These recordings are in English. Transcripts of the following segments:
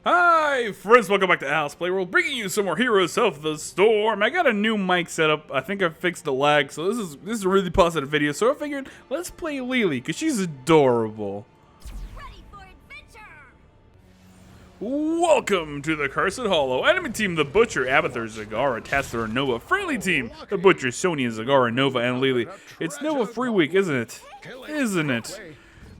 Hi friends, welcome back to Alice Playworld, bringing you some more Heroes of the Storm. I got a new mic setup. I think I fixed the lag, so this is a really positive video. So I figured let's play Lily because she's adorable. Ready for adventure! Welcome to the Cursed Hollow. Enemy team: the Butcher, Abathur, Zagara, Tassadar, and Nova. Friendly team: the Butcher, Sonya, Zagara, Nova, and Lily. It's Nova free week, isn't it? Isn't it?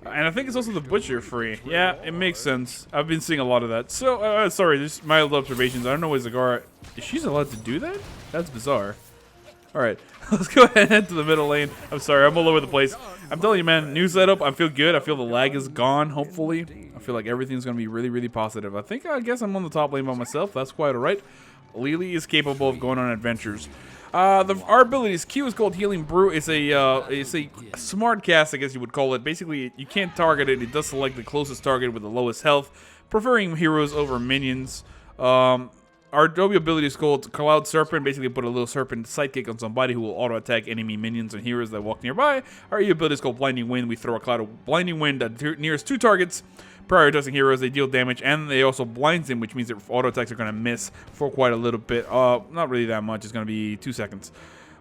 And I think it's also the Butcher free. Yeah, it makes sense. I've been seeing a lot of that. So, sorry, just mild observations. I don't know what Zagara... Is she allowed to do that? That's bizarre. Alright, let's go ahead and head to the middle lane. I'm sorry, I'm all over the place. I'm telling you, man, new setup. I feel good. I feel the lag is gone, hopefully. I feel like everything's going to be really, really positive. I guess I'm on the top lane by myself. That's quite alright. Lily is capable of going on adventures. Our abilities, Q is called Healing Brew. It's a smart cast, I guess you would call it. Basically, you can't target it. It does select the closest target with the lowest health, preferring heroes over minions. Our W ability is called Cloud Serpent. Basically, put a little serpent sidekick on somebody who will auto-attack enemy minions and heroes that walk nearby. Our E ability is called Blinding Wind. We throw a cloud of blinding wind that nearest 2 targets. Prioritizing heroes, they deal damage, and they also blinds them, which means their auto attacks are going to miss for quite a little bit. Not really that much. It's going to be 2 seconds,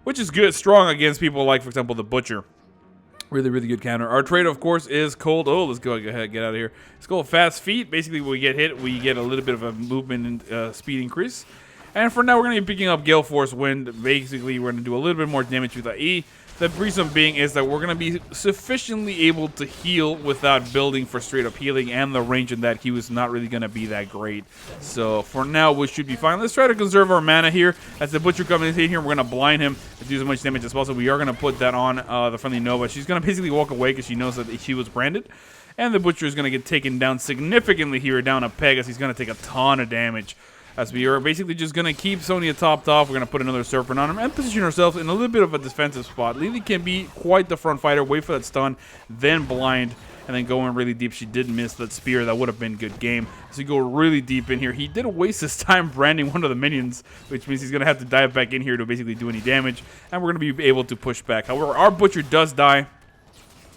which is good, strong against people like, for example, the Butcher. Really, really good counter. Our trade, of course, is called... Oh, let's go ahead, get out of here. It's called Fast Feet. Basically, when we get hit, we get a little bit of a movement and speed increase. And for now, we're going to be picking up Gale Force Wind. Basically, we're going to do a little bit more damage with the E. The reason being is that we're going to be sufficiently able to heal without building for straight up healing, and the range in that Q is not really going to be that great. So for now, we should be fine. Let's try to conserve our mana here. As the Butcher comes in here, we're going to blind him and do as much damage as possible. We are going to put that on the friendly Nova. She's going to basically walk away because she knows that she was branded. And the Butcher is going to get taken down significantly here, down a peg, as he's going to take a ton of damage. As we are basically just going to keep Sonya topped off. We're going to put another Serpent on him and position ourselves in a little bit of a defensive spot. Lily can be quite the front fighter. Wait for that stun, then blind, and then go in really deep. She did miss that spear. That would have been a good game. So we go really deep in here. He did waste his time branding one of the minions, which means he's going to have to dive back in here to basically do any damage. And we're going to be able to push back. However, our Butcher does die.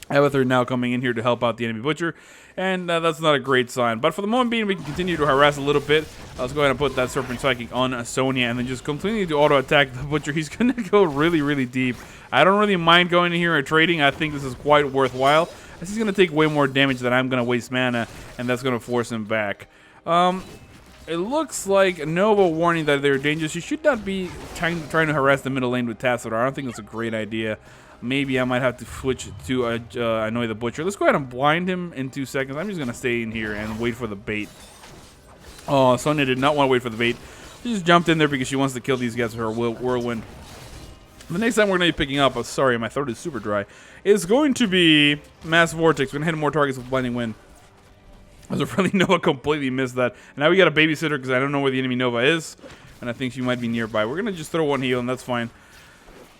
Abathur now coming in here to help out the enemy Butcher, and that's not a great sign. But for the moment being, we can continue to harass a little bit. Let's go ahead and put that Serpent Psychic on Sonya, and then just continue to auto-attack the Butcher. He's going to go really, really deep. I don't really mind going in here and trading. I think this is quite worthwhile. This is going to take way more damage than I'm going to waste mana, and that's going to force him back. It looks like Nova warning that they're dangerous. You should not be trying to harass the middle lane with Tassadar. I don't think that's a great idea. Maybe I might have to switch to annoy the Butcher. Let's go ahead and blind him in 2 seconds. I'm just going to stay in here and wait for the bait. Oh, Sonya did not want to wait for the bait. She just jumped in there because she wants to kill these guys with her whirlwind. The next time we're going to be picking up, sorry, my throat is super dry, is going to be Mass Vortex. We're going to hit more targets with Blinding Wind. As a friendly Nova completely missed that. And now we got a babysitter because I don't know where the enemy Nova is. And I think she might be nearby. We're going to just throw one heal and that's fine.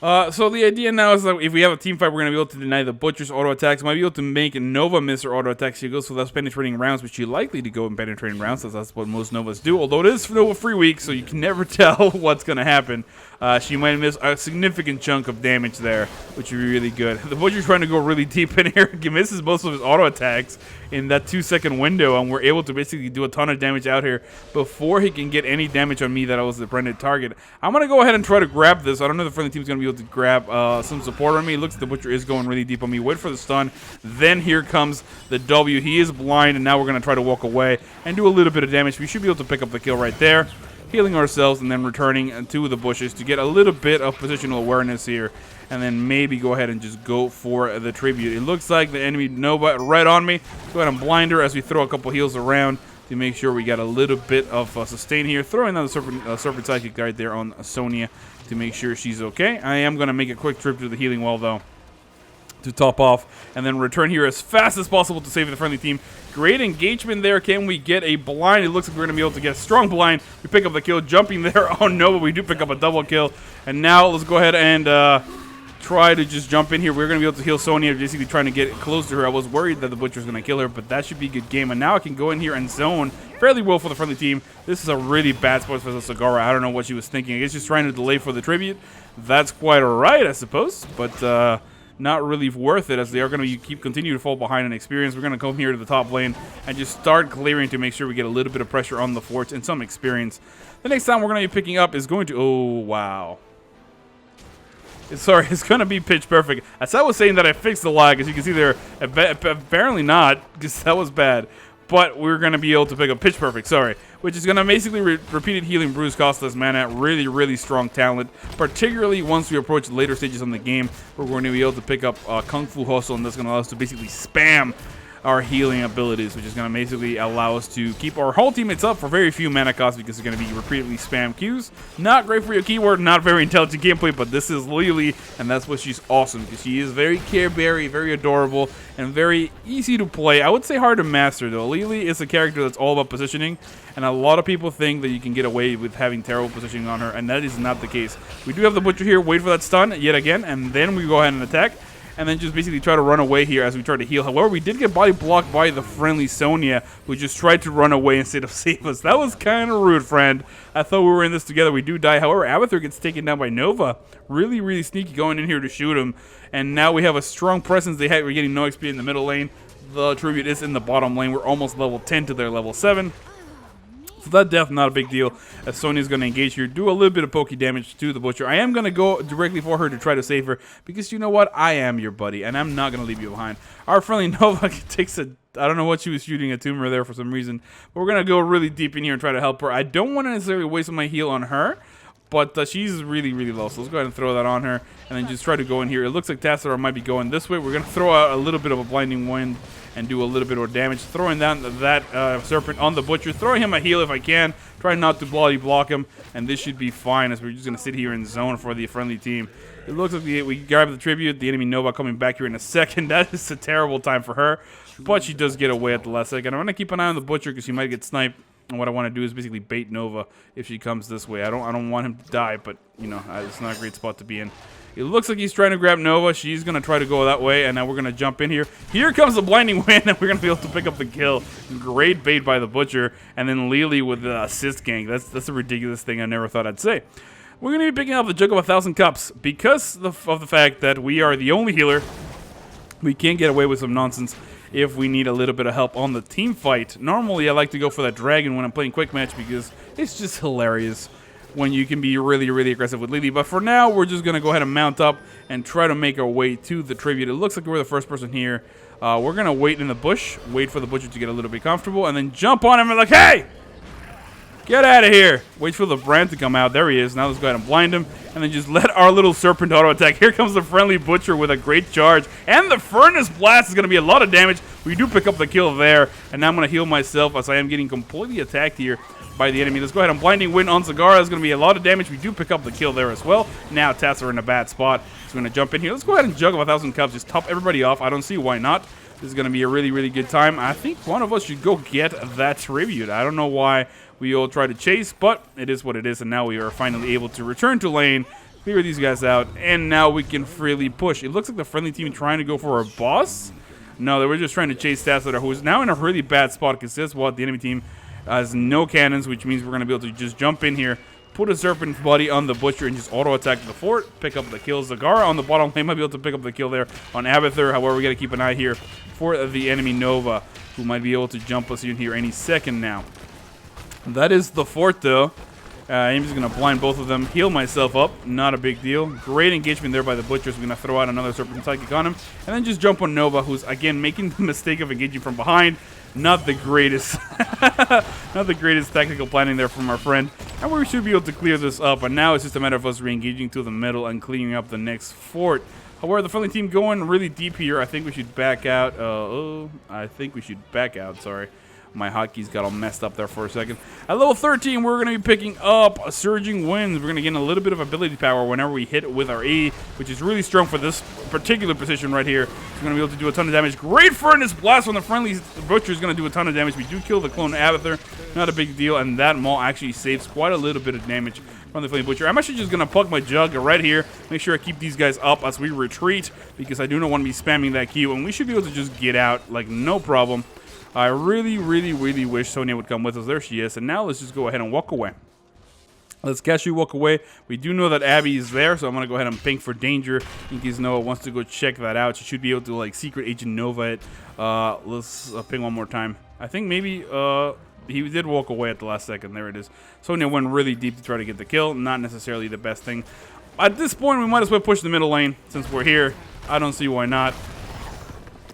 So the idea now is that if we have a team fight, we're going to be able to deny the Butcher's auto attacks. Might be able to make Nova miss her auto attacks. She goes for those penetrating rounds, which she's likely to go in penetrating rounds, as that's what most Novas do. Although it is Nova free week, so you can never tell what's going to happen. She might miss a significant chunk of damage there, which would be really good. The Butcher's trying to go really deep in here. He misses most of his auto attacks in that 2-second window, and we're able to basically do a ton of damage out here before he can get any damage on me that I was the branded target. I'm going to go ahead and try to grab this. I don't know if the friendly team's going to be able to grab some support on me. It looks like the Butcher is going really deep on me. Wait for the stun. Then here comes the W. He is blind, and now we're going to try to walk away and do a little bit of damage. We should be able to pick up the kill right there. Healing ourselves and then returning to the bushes to get a little bit of positional awareness here. And then maybe go ahead and just go for the tribute. It looks like the enemy Nova right on me. Go ahead and blind her as we throw a couple heals around to make sure we got a little bit of sustain here. Throwing down the Serpent Psychic right there on Sonya to make sure she's okay. I am going to make a quick trip to the healing wall though, to top off, and then return here as fast as possible to save the friendly team. Great engagement there. Can we get a blind? It looks like we're going to be able to get a strong blind. We pick up the kill, jumping there. Oh no, but we do pick up a double kill. And now let's go ahead and try to just jump in here. We're going to be able to heal Sonya, basically trying to get close to her. I was worried that the Butcher's going to kill her, but that should be a good game. And now I can go in here and zone fairly well for the friendly team. This is a really bad spot for the Zagara. I don't know what she was thinking. I guess she's trying to delay for the tribute. That's quite alright, I suppose. But not really worth it, as they are going to continue to fall behind in experience. We're going to come here to the top lane and just start clearing to make sure we get a little bit of pressure on the forts and some experience. The next time we're going to be picking up is going to... Oh, wow. Sorry, it's going to be pitch perfect. As I was saying that I fixed the lag, as you can see there, apparently not, because that was bad. But we're going to be able to pick up pitch perfect, sorry. Which is going to basically repeated healing brews cost us mana. Really, really strong talent. Particularly once we approach later stages on the game, we're going to be able to pick up Kung Fu Hustle, and that's going to allow us to basically spam our healing abilities, which is going to basically allow us to keep our whole teammates up for very few mana costs, because it's going to be repeatedly spam Qs. Not great for your keyword, not very intelligent gameplay, but this is Lily, and that's what she's awesome, because she is very Care Berry, very adorable, and very easy to play. I would say hard to master, though. Lily is a character that's all about positioning, and a lot of people think that you can get away with having terrible positioning on her, and that is not the case. We do have the Butcher here, wait for that stun yet again, and then we go ahead and attack. And then just basically try to run away here as we try to heal. However, we did get body blocked by the friendly Sonya, who just tried to run away instead of save us. That was kind of rude, friend. I thought we were in this together. We do die. However, Abathur gets taken down by Nova. Really, really sneaky going in here to shoot him. And now we have a strong presence. We're getting no XP in the middle lane. The tribute is in the bottom lane. We're almost level 10 to their level 7. So that death, not a big deal, as Sonya's going to engage here, do a little bit of pokey damage to the Butcher. I am going to go directly for her to try to save her, because you know what? I am your buddy, and I'm not going to leave you behind. Our friendly Nova takes a... I don't know what she was shooting, a tumor there for some reason, but we're going to go really deep in here and try to help her. I don't want to necessarily waste my heal on her, but she's really, really low, so let's go ahead and throw that on her, and then just try to go in here. It looks like Tassara might be going this way. We're going to throw out a little bit of a Blinding Wind and do a little bit of damage. Throwing down that Serpent on the Butcher. Throwing him a heal if I can. Try not to bloody block him, and this should be fine, as we're just going to sit here in zone for the friendly team. It looks like we grab the tribute. The enemy Nova coming back here in a second. That is a terrible time for her, but she does get away at the last second. I'm going to keep an eye on the Butcher, because she might get sniped. And what I want to do is basically bait Nova if she comes this way. I don't want him to die, but you know, it's not a great spot to be in. It looks like he's trying to grab Nova. She's going to try to go that way, and now we're going to jump in here. Here comes the Blinding Wind, and we're going to be able to pick up the kill. Great bait by the Butcher, and then Lily with the assist gank. That's a ridiculous thing I never thought I'd say. We're going to be picking up the Jug of 1,000 Cups because of the fact that we are the only healer. We can't get away with some nonsense if we need a little bit of help on the team fight. Normally, I like to go for that Dragon when I'm playing Quick Match, because it's just hilarious when you can be really, really aggressive with Lily. But for now, we're just going to go ahead and mount up and try to make our way to the tribute. It looks like we're the first person here. We're going to wait in the bush, wait for the Butcher to get a little bit comfortable, and then jump on him and like, hey! Get out of here! Wait for the brand to come out. There he is. Now let's go ahead and blind him, and then just let our little Serpent auto attack. Here comes the friendly Butcher with a great charge, and the Furnace Blast is going to be a lot of damage. We do pick up the kill there, and now I'm going to heal myself as I am getting completely attacked here by the enemy. Let's go ahead and Blinding Wind on Zagara. Is going to be a lot of damage. We do pick up the kill there as well. Now Tassara in a bad spot. He's going to jump in here. Let's go ahead and Jug of 1,000 Cups. Just top everybody off. I don't see why not. This is going to be a really, really good time. I think one of us should go get that tribute. I don't know why we all try to chase, but it is what it is, and now we are finally able to return to lane, clear these guys out, and now we can freely push. It looks like the friendly team trying to go for a boss. No, they were just trying to chase Tassara, who is now in a really bad spot, because guess what? The enemy team has no cannons, which means we're going to be able to just jump in here, put a Serpent body on the Butcher, and just auto-attack the fort, pick up the kill. Zagara on the bottom lane might be able to pick up the kill there on Abathur. However, we got to keep an eye here for the enemy Nova, who might be able to jump us in here any second now. That is the fort, though. I'm just going to blind both of them, heal myself up. Not a big deal. Great engagement there by the Butchers. We're going to throw out another Serpent Psychic on him, and then just jump on Nova, who's, again, making the mistake of engaging from behind. Not the greatest not the greatest tactical planning there from our friend. And we should be able to clear this up, and now it's just a matter of us re-engaging to the middle and cleaning up the next fort. However, the friendly team going really deep here. I think we should back out. Sorry. My hotkeys got all messed up there for a second. At level 13, we're going to be picking up Surging Winds. We're going to gain a little bit of ability power whenever we hit with our E, which is really strong for this particular position right here. We're going to be able to do a ton of damage. Great Furnace Blast on the friendly Butcher is going to do a ton of damage. We do kill the clone Abathur. Not a big deal, and that Maul actually saves quite a little bit of damage from the Flame Butcher. I'm actually just going to plug my Jug right here. Make sure I keep these guys up as we retreat, because I do not want to be spamming that Q, and we should be able to just get out like no problem. I really, really, really wish Sonya would come with us. There she is. And now let's just go ahead and walk away. Let's casually walk away. We do know that Abby is there, so I'm going to go ahead and ping for danger in case Nova wants to go check that out. She should be able to, like, secret agent Nova it. Let's ping one more time. I think maybe he did walk away at the last second. There it is. Sonya went really deep to try to get the kill. Not necessarily the best thing. At this point, we might as well push the middle lane since we're here. I don't see why not.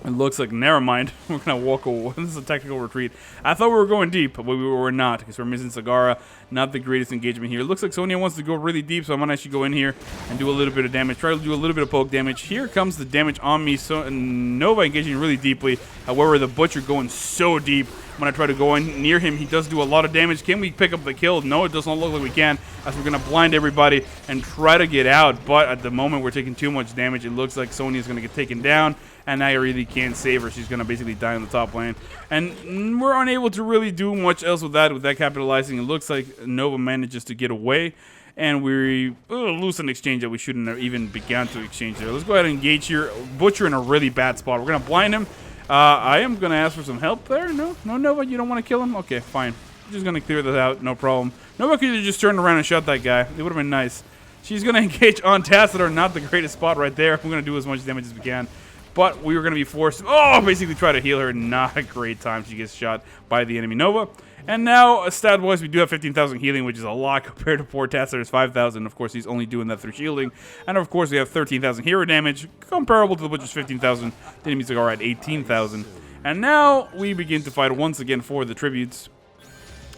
It looks like, never mind. We're going to walk away. This is a tactical retreat. I thought we were going deep, but we were not because we're missing Zagara. Not the greatest engagement here. It looks like Sonya wants to go really deep, so I'm going to actually go in here and do a little bit of damage. Try to do a little bit of poke damage. Here comes the damage on me. So Nova engaging really deeply. However, the Butcher going so deep. When I try to go in near him, he does do a lot of damage. Can we pick up the kill? No, it doesn't look like we can, as we're going to blind everybody and try to get out. But at the moment, we're taking too much damage. It looks like Sonya is going to get taken down, and I really can't save her. She's going to basically die on the top lane. And we're unable to really do much else with that capitalizing. It looks like Nova manages to get away, and we lose an exchange that we shouldn't have even begun to exchange there. Let's go ahead and engage here. Butcher in a really bad spot. We're going to blind him. I am going to ask for some help there. No, Nova, you don't want to kill him? Okay, fine. I'm just going to clear this out. No problem. Nova could have just turned around and shot that guy. It would have been nice. She's going to engage on Tassadar. Not the greatest spot right there. We're going to do as much damage as we can. But we were going to be forced to, basically try to heal her. Not a great time. She gets shot by the enemy Nova. And now, stat-wise, we do have 15,000 healing, which is a lot compared to poor Tassadar's 5,000. Of course, he's only doing that through shielding. And of course, we have 13,000 hero damage, comparable to the Butcher's 15,000. The enemies are at 18,000. And now, we begin to fight once again for the tributes.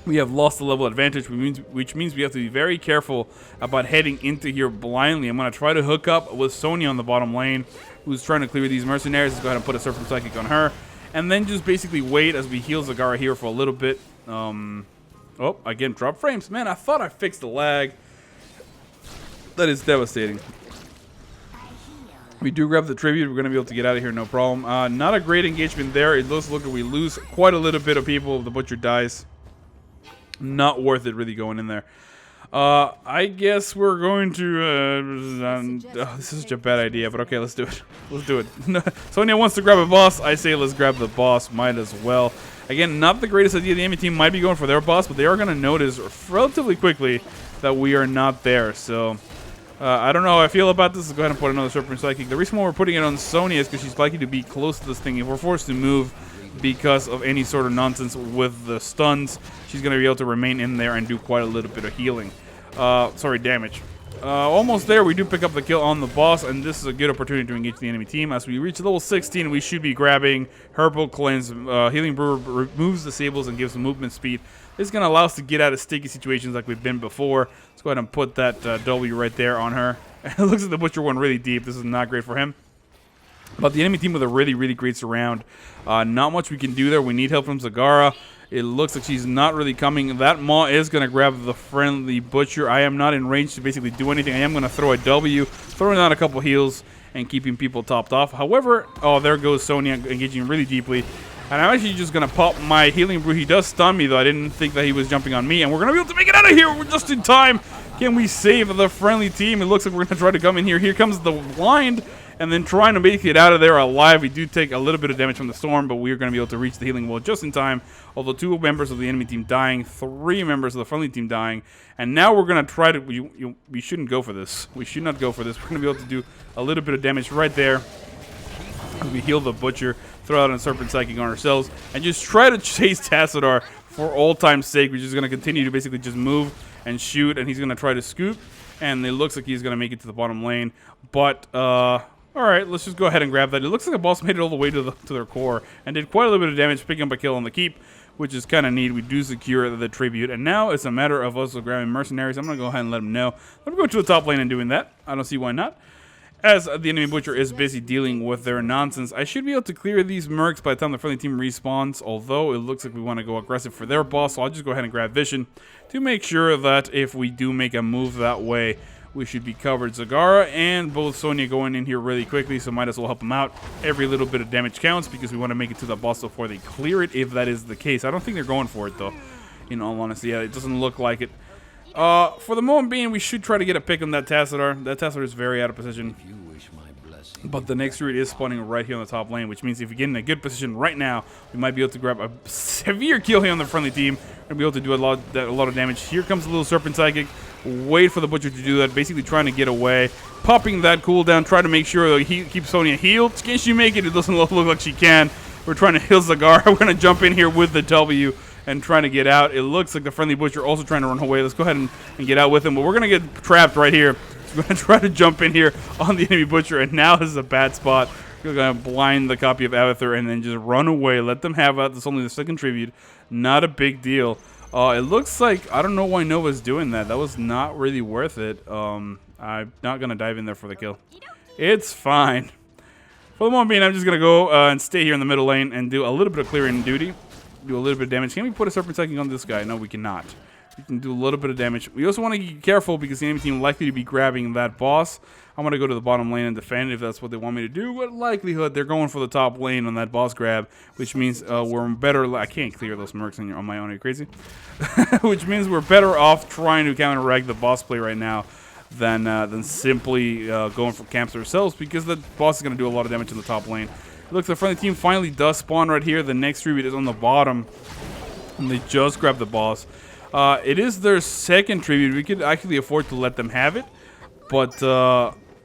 We have lost the level advantage, which means we have to be very careful about heading into here blindly. I'm going to try to hook up with Sonya on the bottom lane, who's trying to clear these mercenaries. Let's go ahead and put a Serpent Psychic on her. And then just basically wait as we heal Zagara here for a little bit. Again, drop frames. Man, I thought I fixed the lag. That is devastating. We do grab the tribute. We're going to be able to get out of here, no problem. Not a great engagement there. It does look like we lose quite a little bit of people if the Butcher dies. Not worth it really going in there. I guess we're going to... this is such a bad idea, but okay, let's do it. Let's do it. Sonya wants to grab a boss. I say let's grab the boss. Might as well. Again, not the greatest idea. The enemy team might be going for their boss, but they are going to notice relatively quickly that we are not there. So, I don't know how I feel about this. Let's go ahead and put another Serpent Psychic. The reason why we're putting it on Sonya is because she's likely to be close to this thing. If we're forced to move because of any sort of nonsense with the stuns, she's going to be able to remain in there and do quite a little bit of healing. Damage. Almost there. We do pick up the kill on the boss, and this is a good opportunity to engage the enemy team. As we reach level 16, we should be grabbing Herbal Cleanse. Healing Brewer removes disables and gives movement speed. This is going to allow us to get out of sticky situations like we've been before. Let's go ahead and put that W right there on her. It looks like the Butcher went really deep. This is not great for him. But the enemy team with a really, really great surround. Not much we can do there. We need help from Zagara. It looks like she's not really coming. That Maw is going to grab the friendly Butcher. I am not in range to basically do anything. I am going to throw a W, throwing out a couple heals, and keeping people topped off. However, there goes Sonya engaging really deeply. And I'm actually just going to pop my Healing Brew. He does stun me, though. I didn't think that he was jumping on me. And we're going to be able to make it out of here. We're just in time. Can we save the friendly team? It looks like we're going to try to come in here. Here comes the blind. And then trying to make it out of there alive. We do take a little bit of damage from the storm, but we're going to be able to reach the healing wall just in time. Although 2 members of the enemy team dying, 3 members of the friendly team dying. And now we're going to try to... We shouldn't go for this. We should not go for this. We're going to be able to do a little bit of damage right there. We heal the Butcher, throw out a Serpent Psychic on ourselves, and just try to chase Tassadar for all time's sake. We're just going to continue to basically just move and shoot, and he's going to try to scoop. And it looks like he's going to make it to the bottom lane. But, alright, let's just go ahead and grab that. It looks like the boss made it all the way to their core and did quite a little bit of damage, picking up a kill on the keep, which is kind of neat. We do secure the tribute, and now it's a matter of us grabbing mercenaries. I'm going to go ahead and let them know. I'm going to go to the top lane and doing that. I don't see why not. As the enemy Butcher is busy dealing with their nonsense, I should be able to clear these mercs by the time the friendly team respawns, although it looks like we want to go aggressive for their boss, so I'll just go ahead and grab Vision to make sure that if we do make a move that way, we should be covered. Zagara and both Sonya going in here really quickly, so might as well help them out. Every little bit of damage counts because we want to make it to the boss before they clear it, if that is the case. I don't think they're going for it, though, in all honesty. Yeah, it doesn't look like it. For the moment being, we should try to get a pick on that Tassadar. That Tassadar is very out of position. But the next route is spawning right here on the top lane, which means if we get in a good position right now, we might be able to grab a severe kill here on the friendly team and be able to do a lot of damage. Here comes a little Serpent Psychic. Wait for the Butcher to do that, basically trying to get away. Popping that cooldown, trying to make sure that he keeps Sonya healed. Can she make it? It doesn't look like she can. We're trying to heal Zagara. We're going to jump in here with the W and trying to get out. It looks like the friendly Butcher also trying to run away. Let's go ahead and get out with him. But we're going to get trapped right here. So we're going to try to jump in here on the enemy Butcher. And now this is a bad spot. We're going to blind the copy of Abathur and then just run away. Let them have it. That's only the second tribute. Not a big deal. It looks like, I don't know why Nova's doing that. That was not really worth it. I'm not going to dive in there for the kill. It's fine. For the moment being, I'm just going to go and stay here in the middle lane and do a little bit of clearing duty. Do a little bit of damage. Can we put a Serpent Psychic on this guy? No, we cannot. We can do a little bit of damage. We also want to be careful because the enemy team likely to be grabbing that boss. I'm going to go to the bottom lane and defend if that's what they want me to do. But likelihood, they're going for the top lane on that boss grab, which means we're better. I can't clear those mercs on my own. Are you crazy? Which means we're better off trying to counteract the boss play right now than simply going for camps ourselves, because the boss is going to do a lot of damage in the top lane. Look, the friendly team finally does spawn right here. The next tribute is on the bottom, and they just grab the boss. It is their second tribute. We could actually afford to let them have it, but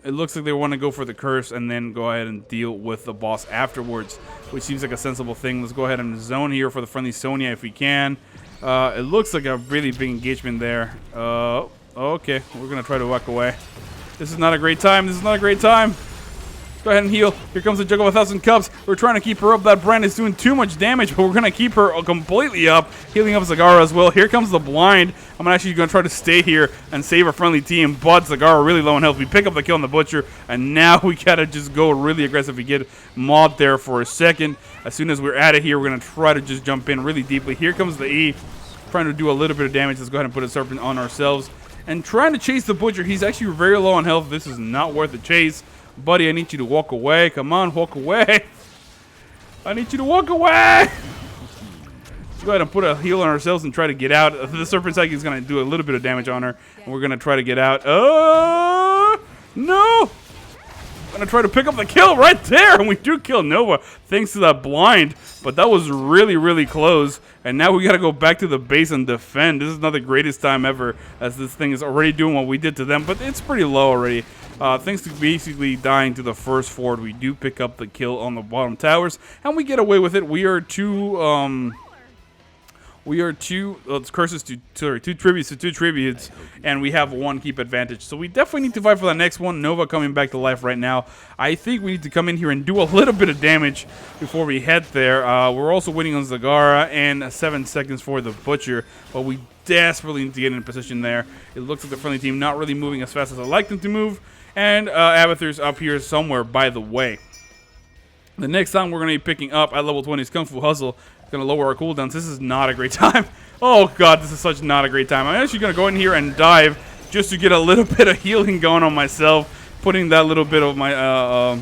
it looks like they want to go for the curse and then go ahead and deal with the boss afterwards, which seems like a sensible thing. Let's go ahead and zone here for the friendly Sonya if we can. It looks like a really big engagement there. Okay, we're going to try to walk away. This is not a great time. This is not a great time. Go ahead and heal. Here comes the Jug of 1,000 Cups. We're trying to keep her up. That brand is doing too much damage, but we're going to keep her completely up. Healing up Zagara as well. Here comes the blind. I'm actually going to try to stay here and save our friendly team, but Zagara really low in health. We pick up the kill on the Butcher, and now we got to just go really aggressive. We get mobbed there for a second. As soon as we're at it here, we're going to try to just jump in really deeply. Here comes the E. Trying to do a little bit of damage. Let's go ahead and put a Serpent on ourselves. And trying to chase the Butcher. He's actually very low on health. This is not worth the chase. Buddy, I need you to walk away. Come on, walk away. I need you to walk away. Let's go ahead and put a heal on ourselves and try to get out. The Serpent Psychic is going to do a little bit of damage on her. And we're going to try to get out. No. I'm going to try to pick up the kill right there. And we do kill Nova thanks to that blind. But that was really, really close. And now we got to go back to the base and defend. This is not the greatest time ever, as this thing is already doing what we did to them. But it's pretty low already. Thanks to basically dying to the first fort, we do pick up the kill on the bottom towers. And we get away with it. We are two curses to, sorry, 2 tributes to 2 tributes, and we have 1 keep advantage. So we definitely need to fight for the next one. Nova coming back to life right now. I think we need to come in here and do a little bit of damage before we head there. We're also waiting on Zagara and 7 seconds for the Butcher, but we desperately need to get in position there. It looks like the friendly team not really moving as fast as I'd like them to move, and Abathur's up here somewhere, by the way. The next time we're going to be picking up at level 20 is Kung Fu Hustle. It's going to lower our cooldowns. This is not a great time. Oh, God, this is such not a great time. I'm actually going to go in here and dive just to get a little bit of healing going on myself, putting that little bit of my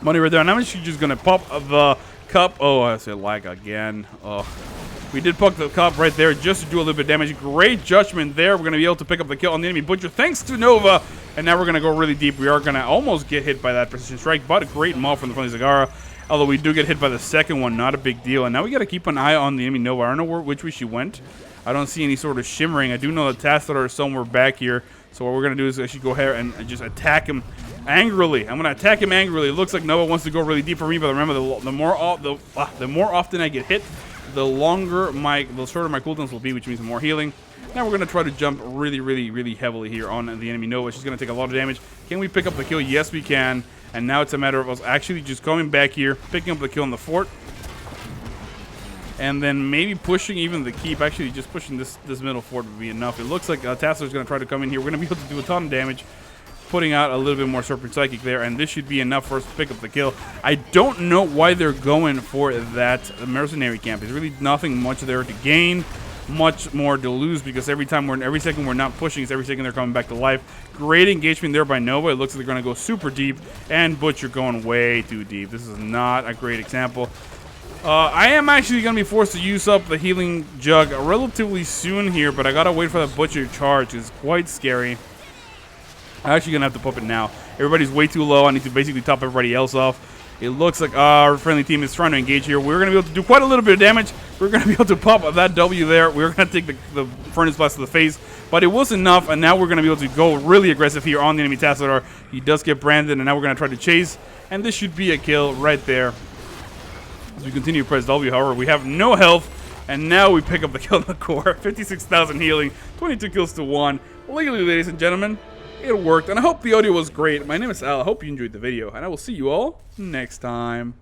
money right there. And I'm actually just going to pop the cup. Oh, I said lag again. Oh. We did pop the cup right there just to do a little bit of damage. Great judgment there. We're going to be able to pick up the kill on the enemy Butcher thanks to Nova. And now we're going to go really deep. We are going to almost get hit by that precision strike, but a great mob from the friendly Zagara. Although we do get hit by the second one, not a big deal. And now we got to keep an eye on the enemy Nova. I don't know which way she went. I don't see any sort of shimmering. I do know the Tassadar is somewhere back here. So what we're going to do is actually go ahead and just attack him angrily. I'm going to attack him angrily. It looks like Nova wants to go really deep for me, but remember, the more often I get hit, the shorter my cooldowns will be, which means more healing. Now we're going to try to jump really, really, really heavily here on the enemy Nova. She's going to take a lot of damage. Can we pick up the kill? Yes, we can. And now it's a matter of us actually just coming back here, picking up the kill on the fort, and then maybe pushing even the keep. Actually, just pushing this middle fort would be enough. It looks like Tassadar is going to try to come in here. We're going to be able to do a ton of damage, putting out a little bit more Serpent Psychic there, and this should be enough for us to pick up the kill. I don't know why they're going for that mercenary camp. There's really nothing much there to gain, much more to lose, because every second we're not pushing, it's every second they're coming back to life. Great engagement there by Nova. It looks like they're going to go super deep, and Butcher going way too deep. This is not a great example. I am actually going to be forced to use up the healing jug relatively soon here, but I got to wait for that Butcher charge. It's quite scary. I'm actually going to have to pop it now. Everybody's way too low. I need to basically top everybody else off. It looks like our friendly team is trying to engage here. We're going to be able to do quite a little bit of damage. We're going to be able to pop that W there. We're going to take the Furnace Blast to the face. But it was enough, and now we're going to be able to go really aggressive here on the enemy Tassadar. He does get branded, and now we're going to try to chase. And this should be a kill right there. As we continue to press W, however, we have no health. And now we pick up the kill in the core. 56,000 healing, 22 kills to 1. Legally, ladies and gentlemen, it worked. And I hope the audio was great. My name is Al. I hope you enjoyed the video. And I will see you all next time.